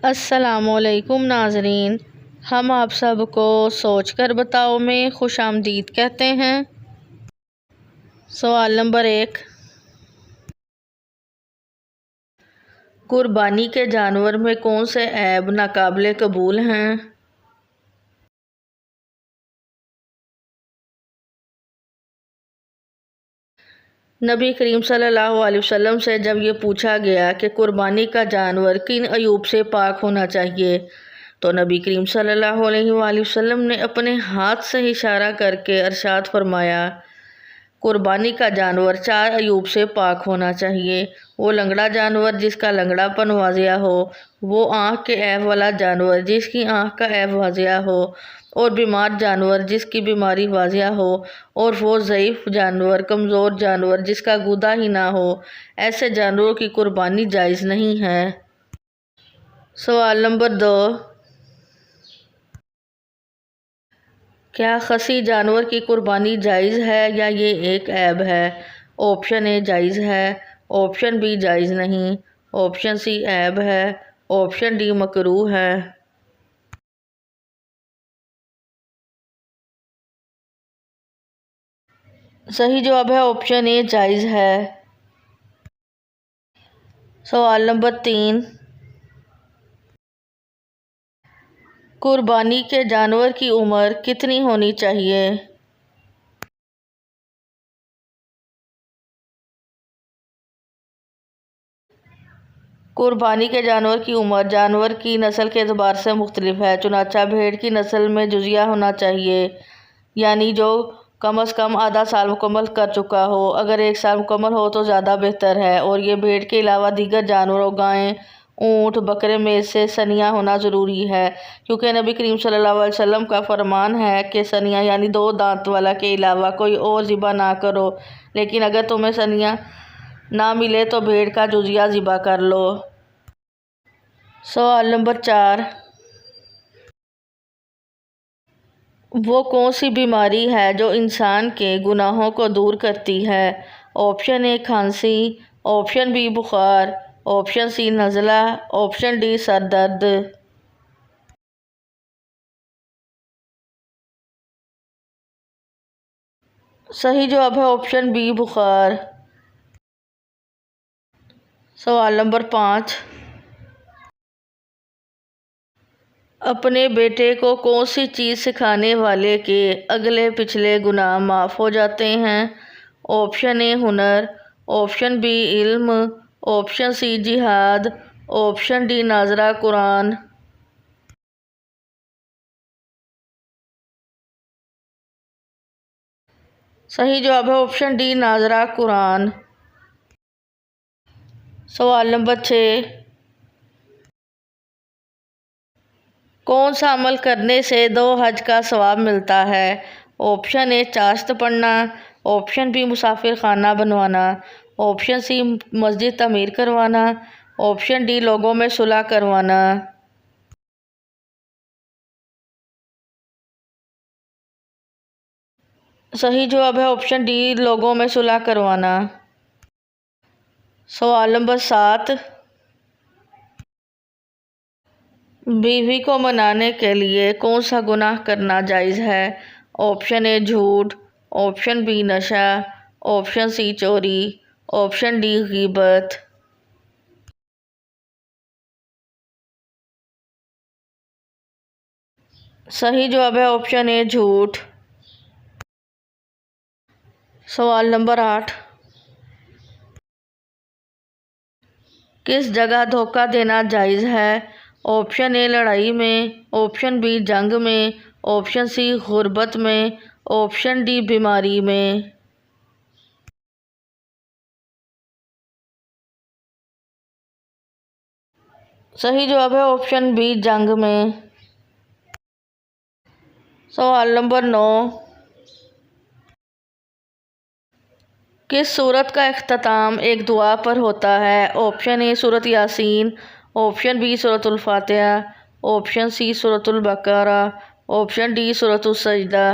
अस्सलामुअलैकुम नाज़रीन, हम आप सबको सोच कर बताओ में खुशामदीद कहते हैं। सवाल नंबर 1, कुर्बानी के जानवर में कौन से ऐब नाकाबिले कबूल हैं? नबी करीम सल्लल्लाहु अलैहि वसल्लम से जब ये पूछा गया कि कुर्बानी का जानवर किन अयूब से पाक होना चाहिए, तो नबी करीम सल्लल्लाहु अलैहि वसल्लम ने अपने हाथ से इशारा करके अरशाद फरमाया, कुर्बानी का जानवर 4 अयूब से पाक होना चाहिए। वो लंगड़ा जानवर जिसका लंगड़ापन वाजिया हो, वो आँख के ऐब वाला जानवर जिसकी आँख का ऐब वाजिया हो, और बीमार जानवर जिसकी बीमारी वाजिया हो, और वो ज़ईफ़ जानवर, कमज़ोर जानवर जिसका गुदा ही ना हो। ऐसे जानवरों की कुर्बानी जायज़ नहीं है। सवाल नंबर 2, क्या खसी जानवर की कुर्बानी जायज़ है या ये एक ऐब है? ऑप्शन ए जायज़ है, ऑप्शन बी जायज़ नहीं, ऑप्शन सी ऐब है, ऑप्शन डी मकरूह है। सही जवाब है ऑप्शन ए जायज़ है। सवाल नंबर 3, कुर्बानी के जानवर की उम्र कितनी होनी चाहिए? कुर्बानी के जानवर की उम्र जानवर की नस्ल के एतबार से मुख्तलिफ है। चुनाचा भेड़ की नस्ल में जुजिया होना चाहिए, यानी जो कम से कम आधा साल मुकम्मल कर चुका हो। अगर 1 साल मुकम्मल हो तो ज़्यादा बेहतर है। और ये भेड़ के अलावा दीगर जानवरों, गायें, ऊँट, बकरे में से सनिया होना ज़रूरी है, क्योंकि नबी करीम सल्लल्लाहु अलैहि वसल्लम का फरमान है कि सनिया यानी 2 दांत वाला के अलावा कोई और ज़िबा ना करो। लेकिन अगर तुम्हें सनिया ना मिले तो भेड़ का जुजिया ज़िबा कर लो। सवाल नंबर 4, वो कौन सी बीमारी है जो इंसान के गुनाहों को दूर करती है? ऑप्शन ए खांसी, ऑप्शन बी बुखार, ऑप्शन सी नज़ला, ऑप्शन डी सर दर्द। सही जवाब है ऑप्शन बी बुखार। सवाल नंबर 5, अपने बेटे को कौन सी चीज़ सिखाने वाले के अगले पिछले गुनाह माफ़ हो जाते हैं? ऑप्शन ए हुनर, ऑप्शन बी इल्म, ऑप्शन सी जिहाद, ऑप्शन डी नाजरा कुरान। सही जवाब है ऑप्शन डी नाजरा कुरान। सवाल नंबर 6, कौन सा अमल करने से 2 हज का सवाब मिलता है? ऑप्शन ए चाश्त पढ़ना, ऑप्शन बी मुसाफिर खाना बनवाना, ऑप्शन सी मस्जिद तमीर करवाना, ऑप्शन डी लोगों में सुलह करवाना। सही जवाब है ऑप्शन डी लोगों में सुलह करवाना। सवाल नंबर 7, बीवी को मनाने के लिए कौन सा गुनाह करना जायज़ है? ऑप्शन ए झूठ, ऑप्शन बी नशा, ऑप्शन सी चोरी, ऑप्शन डी गीबत। सही जवाब है ऑप्शन ए झूठ। सवाल नंबर 8, किस जगह धोखा देना जायज़ है? ऑप्शन ए लड़ाई में, ऑप्शन बी जंग में, ऑप्शन सी गुर्बत में, ऑप्शन डी बीमारी में। सही जवाब है ऑप्शन बी जंग में। सवाल नंबर 9, किस सूरत का इख्तिताम एक दुआ पर होता है? ऑप्शन ए सूरत यासीन, ऑप्शन बी सूरतुल फातिहा, ऑप्शन सी सूरतुल बकरा, ऑप्शन डी सूरतुल सजदा।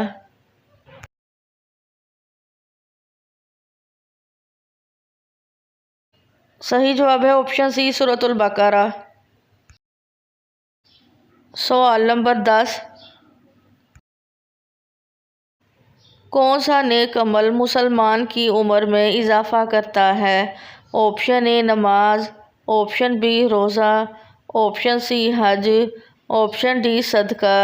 सही जवाब है ऑप्शन सी सूरतुल बकरा। सवाल नंबर 10, कौन सा नेक अमल मुसलमान की उम्र में इजाफ़ा करता है? ऑप्शन ए नमाज, ऑप्शन बी रोज़ा, ऑप्शन सी हज, ऑप्शन डी सदका।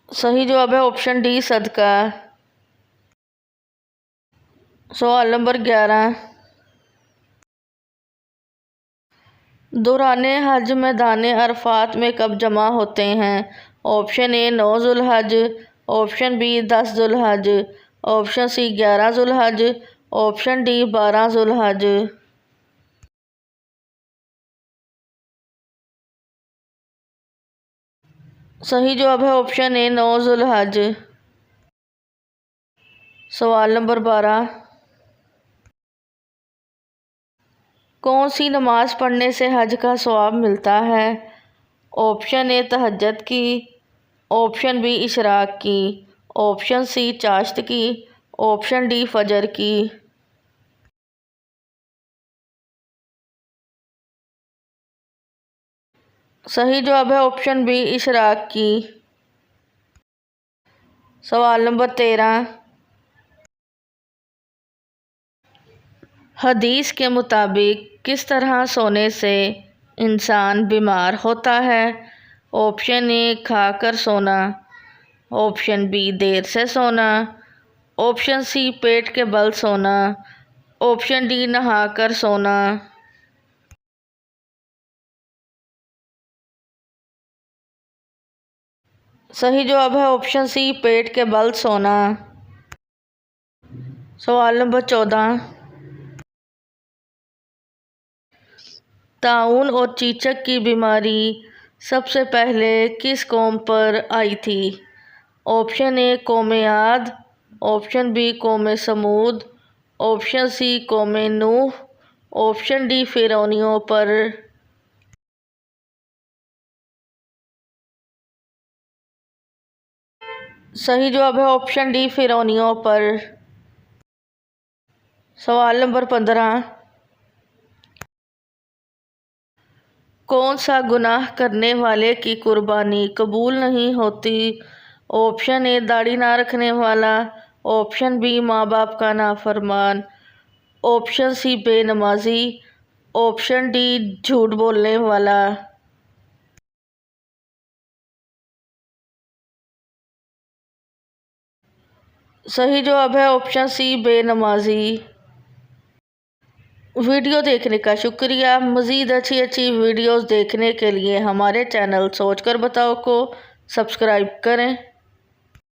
सही जवाब है ऑप्शन डी सदका। सवाल नंबर 11, दौरान हज मैदान अरफात में कब जमा होते हैं? ऑप्शन ए 9 जुल्हज, ऑप्शन बी 10 जुल्हज, ऑप्शन सी 11 जुल्हज, ऑप्शन डी 12 जुल्हज। सही जवाब है ऑप्शन ए 9 जुल्हज। सवाल नंबर 12, कौन सी नमाज पढ़ने से हज का सवाब मिलता है? ऑप्शन ए तहज्जुद की, ऑप्शन बी इशराक की, ऑप्शन सी चाश्त की, ऑप्शन डी फजर की। सही जवाब है ऑप्शन बी इशराक की। सवाल नंबर 13, हदीस के मुताबिक किस तरह सोने से इंसान बीमार होता है? ऑप्शन ए खाकर सोना, ऑप्शन बी देर से सोना, ऑप्शन सी पेट के बल सोना, ऑप्शन डी नहाकर सोना। सही जवाब है ऑप्शन सी पेट के बल सोना। सवाल नंबर 14, ताउन और चीचक की बीमारी सबसे पहले किस कौम पर आई थी? ऑप्शन ए कौम आद, ऑप्शन बी कौम समूद, ऑप्शन सी कौम नूह, ऑप्शन डी फिरौनियों पर। सही जवाब है ऑप्शन डी फिरौनियों पर। सवाल नंबर 15, कौन सा गुनाह करने वाले की कुर्बानी कबूल नहीं होती? ऑप्शन ए दाढ़ी ना रखने वाला, ऑप्शन बी माँ बाप का नाफरमान, ऑप्शन सी बेनमाजी, ऑप्शन डी झूठ बोलने वाला। सही जवाब है ऑप्शन सी बेनमाजी। वीडियो देखने का शुक्रिया। मज़ीद अच्छी वीडियोस देखने के लिए हमारे चैनल सोच कर बताओ को सब्सक्राइब करें।